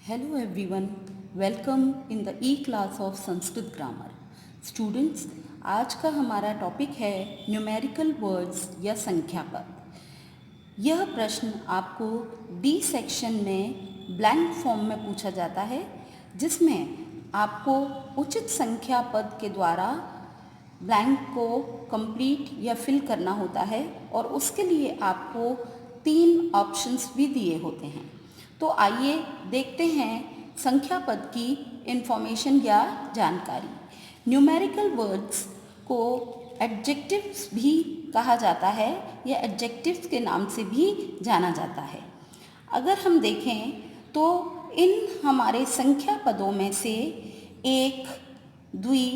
Hello everyone, welcome in the E-class of Sanskrit grammar. Students, आज का हमारा टॉपिक है न्यूमेरिकल वर्ड्स या संख्या पद। यह प्रश्न आपको डी सेक्शन में ब्लैंक फॉर्म में पूछा जाता है, जिसमें आपको उचित संख्या पद के द्वारा ब्लैंक को कंप्लीट या फिल करना होता है और उसके लिए आपको 3 ऑप्शंस भी दिए होते हैं। तो आइए देखते हैं संख्या पद की इंफॉर्मेशन या जानकारी। न्यूमेरिकल वर्ड्स को एडजेक्टिव्स भी कहा जाता है या एडजेक्टिव्स के नाम से भी जाना जाता है। अगर हम देखें तो इन हमारे संख्या पदों में से एक, द्वि,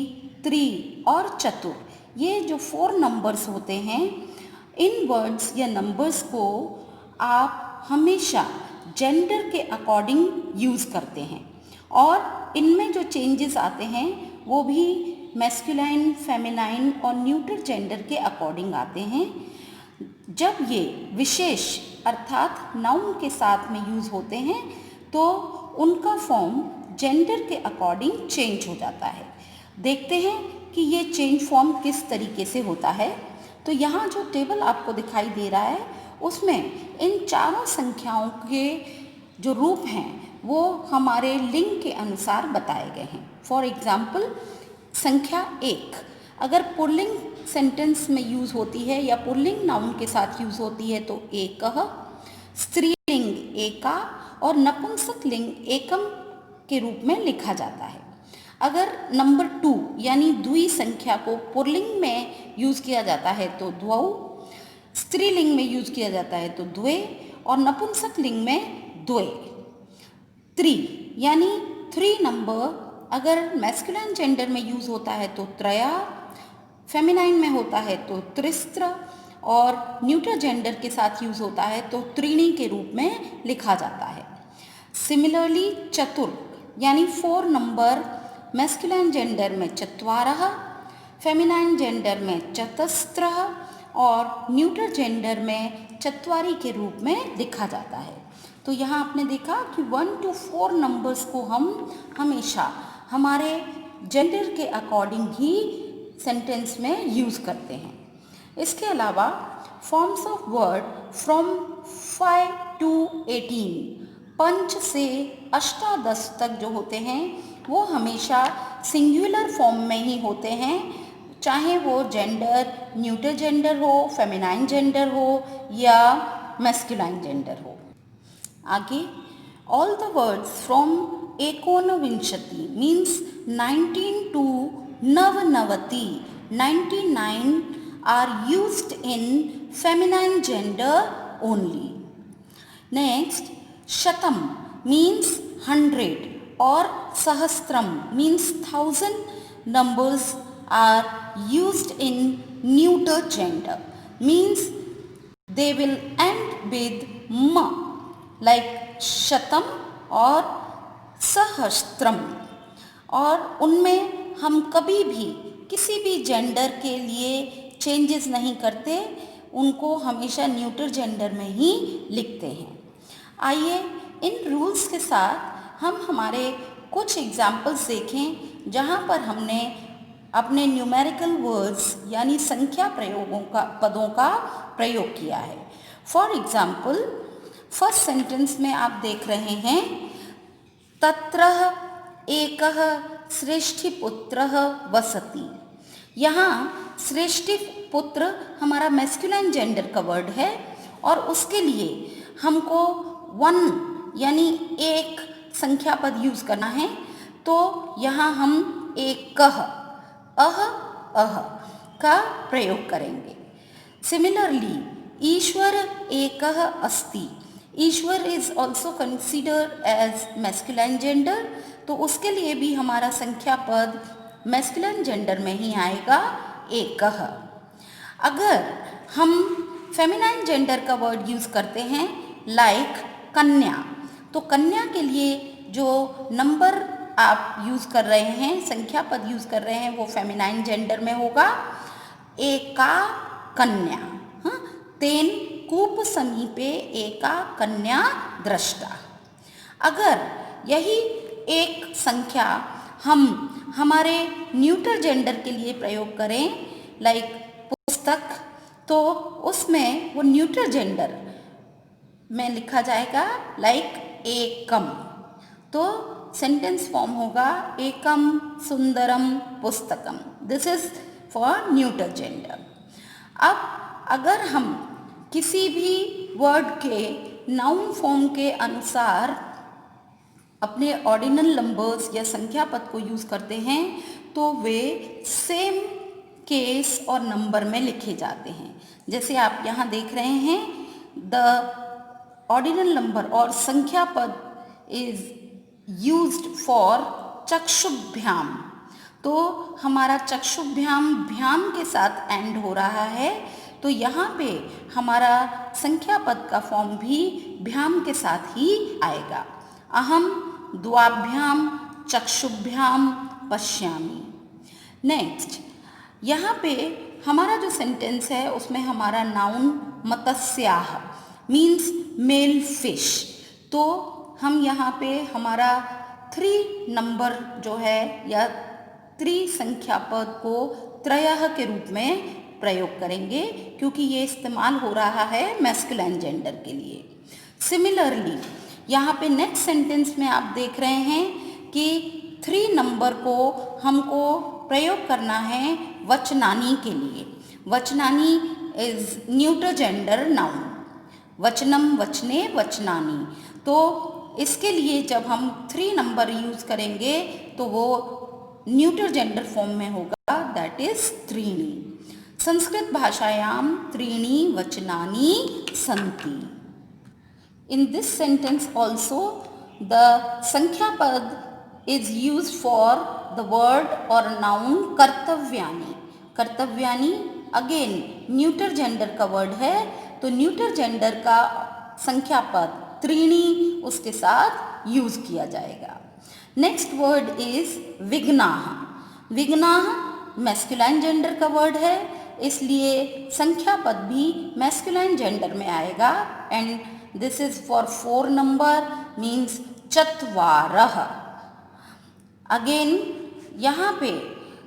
त्रि और चतुर, ये जो 4 नंबर्स होते हैं, इन वर्ड्स या नंबर्स को आप हमेशा जेंडर के अकॉर्डिंग यूज़ करते हैं और इनमें जो चेंजेस आते हैं वो भी मैस्कुलाइन, फेमिनाइन और न्यूट्रल जेंडर के अकॉर्डिंग आते हैं। जब ये विशेष अर्थात नाउन के साथ में यूज़ होते हैं तो उनका फॉर्म जेंडर के अकॉर्डिंग चेंज हो जाता है। देखते हैं कि ये चेंज फॉर्म किस तरीके से होता है। तो यहाँ जो टेबल आपको दिखाई दे रहा है उसमें इन चारों संख्याओं के जो रूप हैं वो हमारे लिंग के अनुसार बताए गए हैं। फॉर एग्जाम्पल, संख्या 1 अगर पुल्लिंग सेंटेंस में यूज़ होती है या पुल्लिंग नाउन के साथ यूज़ होती है तो एकः, स्त्रीलिंग एका और नपुंसक लिंग एकम के रूप में लिखा जाता है। अगर नंबर 2 यानी द्वि संख्या को पुल्लिंग में यूज़ किया जाता है तो द्वौ, स्त्रीलिंग में यूज किया जाता है तो द्वे और नपुंसक लिंग में द्वे। त्रि यानी 3 नंबर अगर मैस्कुलाइन जेंडर में यूज होता है तो त्रया, फेमिनाइन में होता है तो त्रिस्त्र और न्यूट्रल जेंडर के साथ यूज होता है तो त्रीणी के रूप में लिखा जाता है। सिमिलरली चतुर यानी 4 नंबर मैस्कुलाइन जेंडर में चत्वारः, फेमिनाइन जेंडर में चतस्त्रः और न्यूट्रल जेंडर में चत्वारी के रूप में लिखा जाता है। तो यहाँ आपने देखा कि 1 to 4 नंबर्स को हम हमेशा हमारे जेंडर के अकॉर्डिंग ही सेंटेंस में यूज़ करते हैं। इसके अलावा forms of word from 5 to 18, 5 से अष्टादश तक जो होते हैं वो हमेशा सिंगुलर फॉर्म में ही होते हैं, चाहे वो जेंडर न्यूट्रल जेंडर हो, फेमिनाइन जेंडर हो या मैस्कुलाइन जेंडर हो। आगे, ऑल द वर्ड्स फ्रॉम एकोनविंशति मीन्स 19 to नवनवति 99 are used in feminine gender only. Next, शतम मीन्स 100 और सहस्त्रम means 1000 numbers are used in neuter gender, means they will end with ma, like shatam और सहस्त्रम, और उनमें हम कभी भी किसी भी जेंडर के लिए चेंजेस नहीं करते, उनको हमेशा न्यूट्रल जेंडर में ही लिखते हैं। आइए इन रूल्स के साथ हम हमारे कुछ एग्जाम्पल्स देखें जहाँ पर हमने अपने न्यूमेरिकल वर्ड्स यानी संख्या प्रयोगों का पदों का प्रयोग किया है। फॉर एग्जाम्पल, फर्स्ट सेंटेंस में आप देख रहे हैं तत्रः एकः श्रेष्ठीपुत्रः वसति। यहाँ श्रेष्ठीपुत्र हमारा मैस्कुलाइन जेंडर का वर्ड है और उसके लिए हमको 1 यानी एक संख्या पद यूज करना है। तो यहाँ हम एकः अह का प्रयोग करेंगे। सिमिलरली, ईश्वर एकः अस्ति, ईश्वर is also considered as masculine gender, तो उसके लिए भी हमारा संख्या पद मैस्कुलाइन जेंडर में ही आएगा, एकः। अगर हम फेमिनाइन जेंडर का वर्ड यूज करते हैं लाइक कन्या, तो कन्या के लिए जो नंबर आप यूज़ कर रहे हैं, संख्या पद यूज़ कर रहे हैं, वो फेमिनाइन जेंडर में होगा, एका कन्या। हाँ, तेन कूप समीपे एका कन्या दृष्टा। अगर यही एक संख्या हम हमारे न्यूटर जेंडर के लिए प्रयोग करें, लाइक पुस्तक, तो उसमें वो न्यूटर जेंडर में लिखा जाएगा लाइक एकम। तो सेंटेंस फॉर्म होगा एकम सुंदरम पुस्तकम। This is for neuter gender. अब अगर हम किसी भी वर्ड के नाउन फॉर्म के अनुसार अपने ऑर्डिनल नंबर्स या संख्या पद को यूज़ करते हैं तो वे सेम केस और नंबर में लिखे जाते हैं। जैसे आप यहाँ देख रहे हैं, द ऑर्डिनल नंबर और संख्या पद इज यूज्ड फॉर चक्षुभ्याम। तो हमारा चक्षुभ्याम भ्याम के साथ एंड हो रहा है, तो यहाँ पे हमारा संख्या पद का फॉर्म भी भ्याम के साथ ही आएगा। अहम द्वाभ्याम चक्षुभ्याम पश्यामि। नेक्स्ट, यहाँ पे हमारा जो सेंटेंस है उसमें हमारा नाउन मत्स्याः मीन्स मेल फिश। तो हम यहाँ पे हमारा 3 नंबर जो है या 3 संख्या पद को त्रयः के रूप में प्रयोग करेंगे, क्योंकि ये इस्तेमाल हो रहा है मैस्कुलाइन जेंडर के लिए। सिमिलरली यहाँ पे नेक्स्ट सेंटेंस में आप देख रहे हैं कि 3 नंबर को हमको प्रयोग करना है वचनानी के लिए। वचनानी इज न्यूटर जेंडर नाउन, वचनम वचने वचनानी। तो इसके लिए जब हम 3 नंबर यूज करेंगे तो वो न्यूटर जेंडर फॉर्म में होगा, दैट इज त्रीणि। संस्कृत भाषायाम त्रीणि वचनानि सन्ति। In this sentence also the संख्या पद is used for the word or noun कर्तव्यानि। कर्तव्यानि अगेन न्यूटर जेंडर का वर्ड है, तो न्यूटर जेंडर का संख्या पद त्रीणि उसके साथ यूज किया जाएगा। नेक्स्ट वर्ड इज विघ्नाः। विघ्नाः मैस्कुलाइन जेंडर का वर्ड है, इसलिए संख्या पद भी मैस्कुलाइन जेंडर में आएगा and this is for 4 number means चत्वारः। अगेन यहाँ पे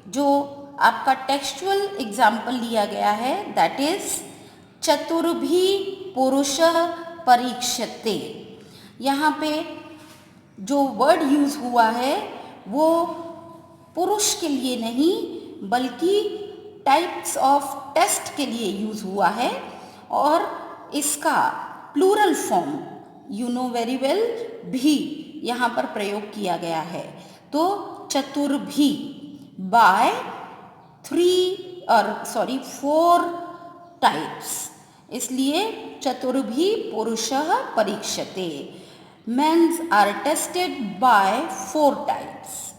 जो आपका टेक्सचुअल एग्जाम्पल लिया गया है दैट इज चतुर्भिः पुरुषः परीक्षते। यहाँ पे जो वर्ड यूज हुआ है वो पुरुष के लिए नहीं बल्कि टाइप्स ऑफ टेस्ट के लिए यूज हुआ है, और इसका plural form you know very well भी यहाँ पर प्रयोग किया गया है। तो चतुर्भिः बाय 4 टाइप्स, इसलिए चतुर्भिः पुरुषः परीक्षते। Men's are tested by 4 types.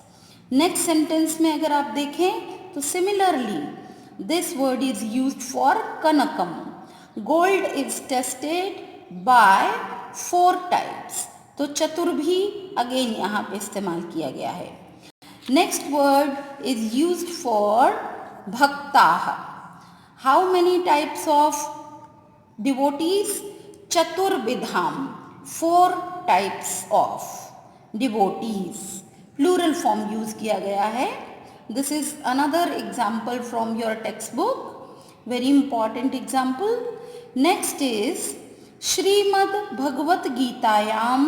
Next sentence में अगर आप देखें तो similarly this word is used for कनकम। Gold is tested by 4 types, तो चतुर्भिः अगेन यहाँ पे इस्तेमाल किया गया है। Next word is used for भक्ताः। How many types of devotees? चतुर्विधाम, 4 types of devotees. Plural form use किया गया है। This is another example from your text book, very important example. Next is Shrimad Bhagavad गीतायां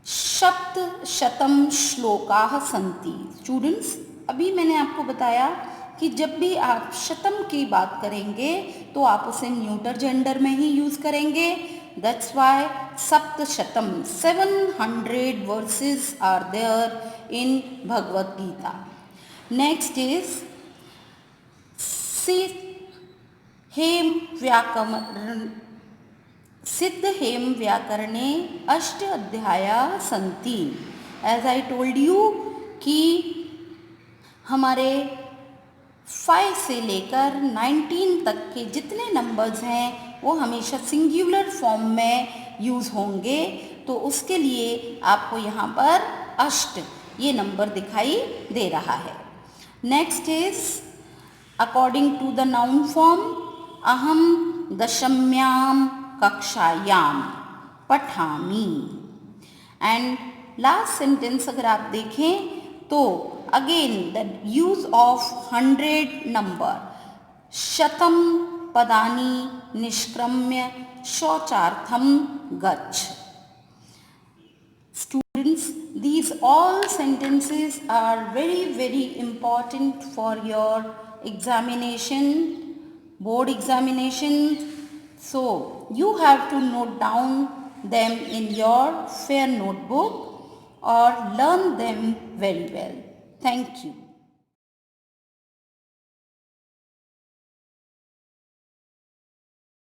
सप्तशतम श्लोकाः सन्ति। स्टूडेंट्स, अभी मैंने आपको बताया कि जब भी आप शतम की बात करेंगे तो आप उसे न्यूटर जेंडर में ही यूज करेंगे। दैट्स वाई सप्तशतम 700 verses are there in Bhagavad Gita. Next is Siddha Hema व्याकरणे 8 अध्यायाः सन्ति। एज आई टोल्ड यू कि हमारे 5 से लेकर 19 तक के जितने नंबर्स हैं वो हमेशा सिंगुलर फॉर्म में यूज़ होंगे, तो उसके लिए आपको यहाँ पर 8 ये नंबर दिखाई दे रहा है। Next is according to the noun form, अहम दशम्याम कक्षायाम पठामि। एंड लास्ट सेंटेंस अगर आप देखें तो again the use of 100 number, शतम पदानि निष्क्रम्य शौचार्थम गच्छ. Students, these all sentences are very important for your examination, board examination. So you have to note down them in your fair notebook or learn them very well. Thank you.